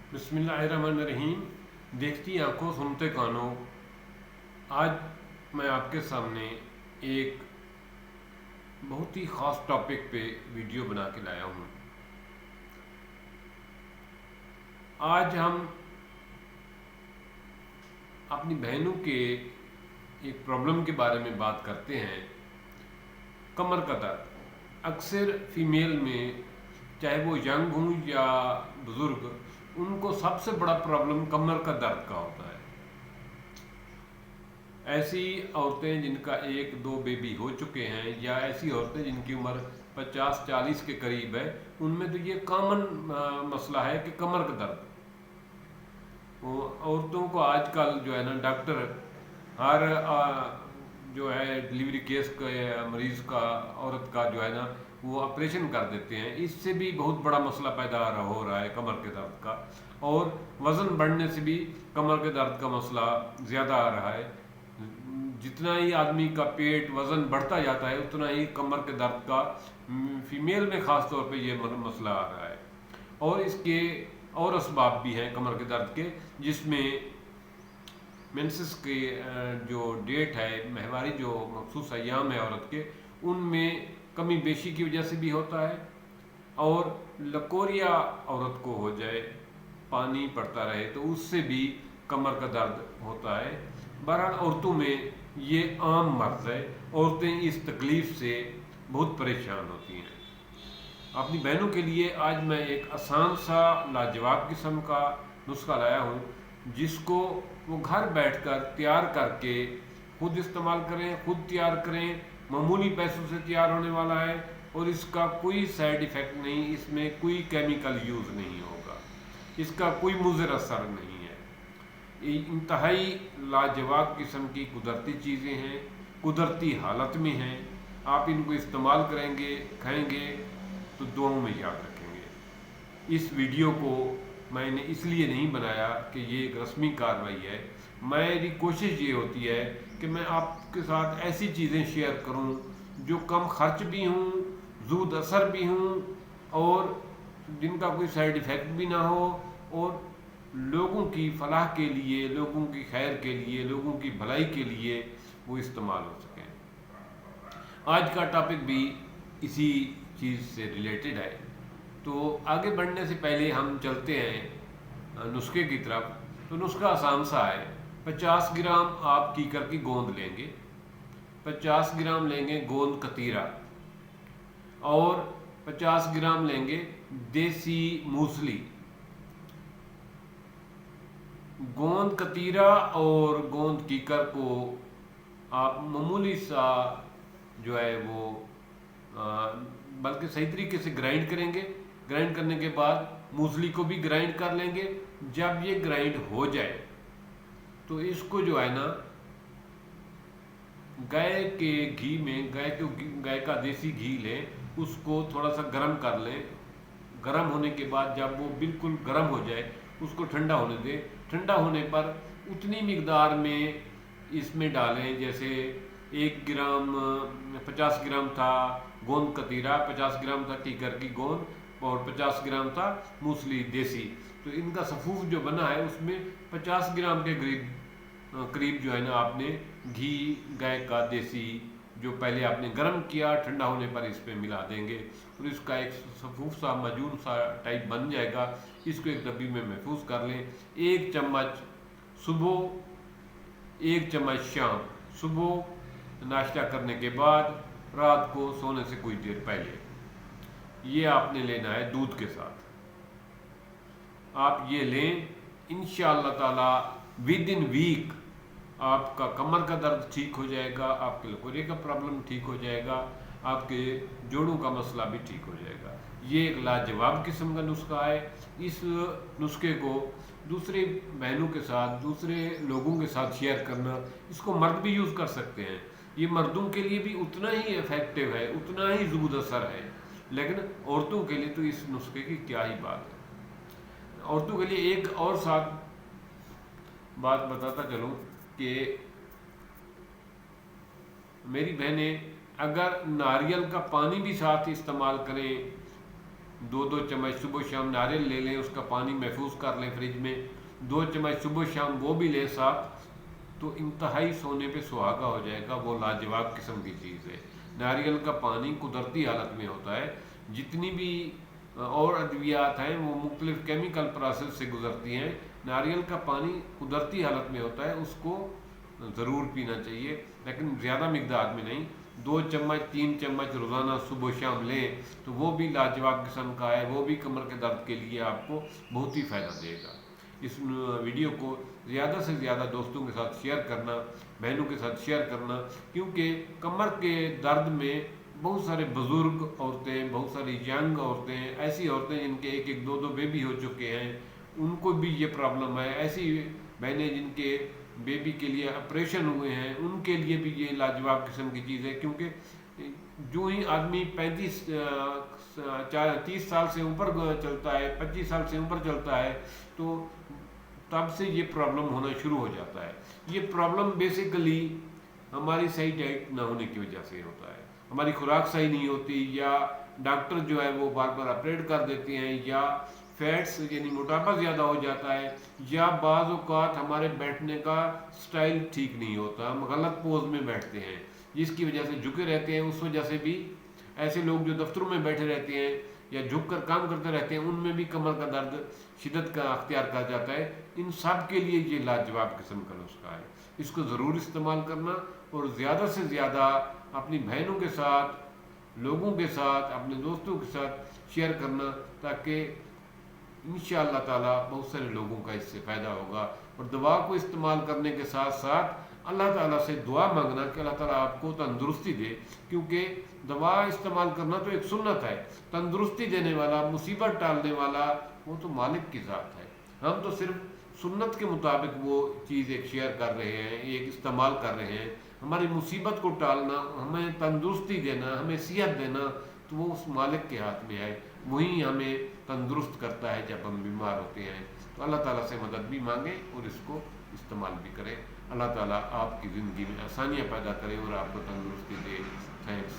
बिस्मिल्लाहिर्रहमानिर्रहीम। देखती आंखों सुनते कानों, आज मैं आपके सामने एक बहुत ही ख़ास टॉपिक पे वीडियो बना के लाया हूँ। आज हम अपनी बहनों के एक प्रॉब्लम के बारे में बात करते हैं। कमर का दर्द अक्सर फीमेल में, चाहे वो यंग हों या बुज़ुर्ग, उनको सबसे बड़ा प्रॉब्लम कमर का दर्द का होता है। ऐसी औरतें जिनका एक दो बेबी हो चुके हैं या ऐसी औरतें जिनकी उम्र 50-40 के करीब है, उनमें तो ये कॉमन मसला है कि कमर का दर्द। औरतों को आजकल जो है ना, डॉक्टर हर जो है डिलीवरी केस का या मरीज़ का, औरत का जो है ना, वो ऑपरेशन कर देते हैं। इससे भी बहुत बड़ा मसला पैदा हो रहा है कमर के दर्द का, और वज़न बढ़ने से भी कमर के दर्द का मसला ज़्यादा आ रहा है। जितना ही आदमी का पेट वज़न बढ़ता जाता है, उतना ही कमर के दर्द का फीमेल में ख़ास तौर पे ये मसला आ रहा है। और इसके और असबाब भी हैं कमर के दर्द के, जिसमें मेंसेस के जो डेट है, माहवारी जो मखसूस अय्याम है औरत के, उनमें कमी बेशी की वजह से भी होता है। और लकोरिया औरत को हो जाए, पानी पड़ता रहे, तो उससे भी कमर का दर्द होता है। बहरहाल औरतों में ये आम मर्ज है। औरतें इस तकलीफ़ से बहुत परेशान होती हैं। अपनी बहनों के लिए आज मैं एक आसान सा लाजवाब किस्म का नुस्खा लाया हूँ, जिसको वो घर बैठकर तैयार करके खुद इस्तेमाल करें, खुद तैयार करें। मामूली पैसों से तैयार होने वाला है और इसका कोई साइड इफ़ेक्ट नहीं, इसमें कोई केमिकल यूज़ नहीं होगा, इसका कोई मुज़र असर नहीं है। ये इंतहाई लाजवाब किस्म की कुदरती चीज़ें हैं, कुदरती हालत में हैं। आप इनको इस्तेमाल करेंगे, खाएंगे तो दुआओं में याद रखेंगे। इस वीडियो को मैंने इसलिए नहीं बनाया कि ये एक रस्मी कार्रवाई है। मेरी कोशिश ये होती है कि मैं आपके साथ ऐसी चीज़ें शेयर करूं जो कम खर्च भी हों, ज़ूद असर भी हों, और जिनका कोई साइड इफ़ेक्ट भी ना हो, और लोगों की फलाह के लिए, लोगों की खैर के लिए, लोगों की भलाई के लिए वो इस्तेमाल हो सकें। आज का टॉपिक भी इसी चीज़ से रिलेटेड है। तो आगे बढ़ने से पहले हम चलते हैं नुस्खे की तरफ। तो नुस्खा आसान सा है। 50 ग्राम आप कीकर की गोंद लेंगे, 50 ग्राम लेंगे गोंद कतीरा, और 50 ग्राम लेंगे देसी मूसली। गोंद कतीरा और गोंद कीकर को आप मामूली सा जो है वो बल्कि सही तरीके से ग्राइंड करेंगे। ग्राइंड करने के बाद मूसली को भी ग्राइंड कर लेंगे। जब ये ग्राइंड हो जाए तो इसको जो है ना, गाय के घी में, गाय का देसी घी लें, उसको थोड़ा सा गर्म कर लें। गर्म होने के बाद जब वो बिल्कुल गर्म हो जाए, उसको ठंडा होने दें। ठंडा होने पर उतनी मिकदार में इसमें डालें, जैसे 1 ग्राम 50 ग्राम था गोंद कतीरा, 50 ग्राम था कीकर की गोंद, और 50 ग्राम था मूसली देसी। तो इनका सफूफ जो बना है, उसमें 50 ग्राम के करीब जो है ना, आपने घी गाय का देसी जो पहले आपने गर्म किया, ठंडा होने पर इस पर मिला देंगे, और इसका एक सफूफ सा मजून सा टाइप बन जाएगा। इसको एक डब्बी में महफूज कर लें। 1 चम्मच सुबह, 1 चम्मच शाम। सुबह नाश्ता करने के बाद, रात को सोने से कुछ देर पहले। ये आपने लेना है दूध के साथ। आप ये लें, इंशाअल्लाह ताला विद इन वीक आपका कमर का दर्द ठीक हो जाएगा, आपके लकोरे का प्रॉब्लम ठीक हो जाएगा, आपके जोड़ों का मसला भी ठीक हो जाएगा। ये एक लाजवाब किस्म का नुस्खा है। इस नुस्खे को दूसरे बहनों के साथ, दूसरे लोगों के साथ शेयर करना, इसको मर्द भी यूज़ कर सकते हैं। ये मर्दों के लिए भी उतना ही इफ़ेक्टिव है, उतना ही ज़ूद असर है, लेकिन औरतों के लिए तो इस नुस्खे की क्या ही बात है। औरतों के लिए एक और साथ बात बताता चलूँ कि मेरी बहनें अगर नारियल का पानी भी साथ इस्तेमाल करें 2 चम्मच सुबह शाम नारियल ले लें, उसका पानी महफूज कर लें फ्रिज में, 2 चम्मच सुबह शाम वो भी लें साथ, तो इंतहाई सोने पे सुहागा हो जाएगा। वो लाजवाब किस्म की चीज़ है। नारियल का पानी कुदरती हालत में होता है। जितनी भी और अद्वियात हैं वो मुख्तलिफ केमिकल प्रोसेस से गुजरती हैं। नारियल का पानी कुदरती हालत में होता है, उसको ज़रूर पीना चाहिए, लेकिन ज़्यादा मिकदार में नहीं। 2 चम्मच 3 चम्मच रोज़ाना सुबह शाम लें तो वो भी लाजवाब किस्म का है। वो भी कमर के दर्द के लिए आपको बहुत ही फ़ायदा देगा। इस वीडियो को ज़्यादा से ज़्यादा दोस्तों के साथ शेयर करना, बहनों के साथ शेयर करना, क्योंकि कमर के दर्द में बहुत सारे बुज़ुर्ग औरतें, बहुत सारी यंग औरतें, ऐसी औरतें जिनके 1-1 2-2 बेबी हो चुके हैं, उनको भी ये प्रॉब्लम है। ऐसी बहनें जिनके बेबी के लिए ऑपरेशन हुए हैं, उनके लिए भी ये लाजवाब किस्म की चीज़ है। क्योंकि जो ही आदमी 30 साल से ऊपर चलता है, 25 साल से ऊपर चलता है, तो तब से ये प्रॉब्लम होना शुरू हो जाता है। ये प्रॉब्लम बेसिकली हमारी सही डाइट ना होने की वजह से होता है। हमारी खुराक सही नहीं होती, या डॉक्टर जो है वो बार बार ऑपरेट कर देते हैं, या फैट्स यानी मोटापा ज़्यादा हो जाता है, या बाज़ औक़ात हमारे बैठने का स्टाइल ठीक नहीं होता, हम गलत पोज में बैठते हैं जिसकी वजह से झुके रहते हैं। उस वजह से भी ऐसे लोग जो दफ्तरों में बैठे रहते हैं या झुक कर काम करते रहते हैं, उनमें भी कमर का दर्द शिद्दत का अख्तियार कर जाता है। इन सब के लिए ये लाजवाब किस्म का नुस्खा है। इसको ज़रूर इस्तेमाल करना और ज़्यादा से ज़्यादा अपनी बहनों के साथ, लोगों के साथ, अपने दोस्तों के साथ शेयर करना, ताकि इंशाअल्लाह ताला बहुत सारे लोगों का इससे फ़ायदा होगा। और दवा को इस्तेमाल करने के साथ साथ अल्लाह ताला से दुआ मांगना कि अल्लाह ताला आपको तंदुरुस्ती दे, क्योंकि दवा इस्तेमाल करना तो एक सुन्नत है। तंदुरुस्ती देने वाला, मुसीबत टालने वाला वो तो मालिक की ज़ात है। हम तो सिर्फ सुन्नत के मुताबिक वो चीज़ एक शेयर कर रहे हैं, एक इस्तेमाल कर रहे हैं। हमारी मुसीबत को टालना, हमें तंदुरुस्ती देना, हमें सेहत देना, तो वो उस मालिक के हाथ में है। वही हमें तंदुरुस्त करता है जब हम बीमार होते हैं। तो अल्लाह ताला से मदद भी मांगें और इसको इस्तेमाल भी करें। अल्लाह ताला आपकी ज़िंदगी में आसानियाँ पैदा करे और आपको तंदुरुस्ती दे। थैंक्स।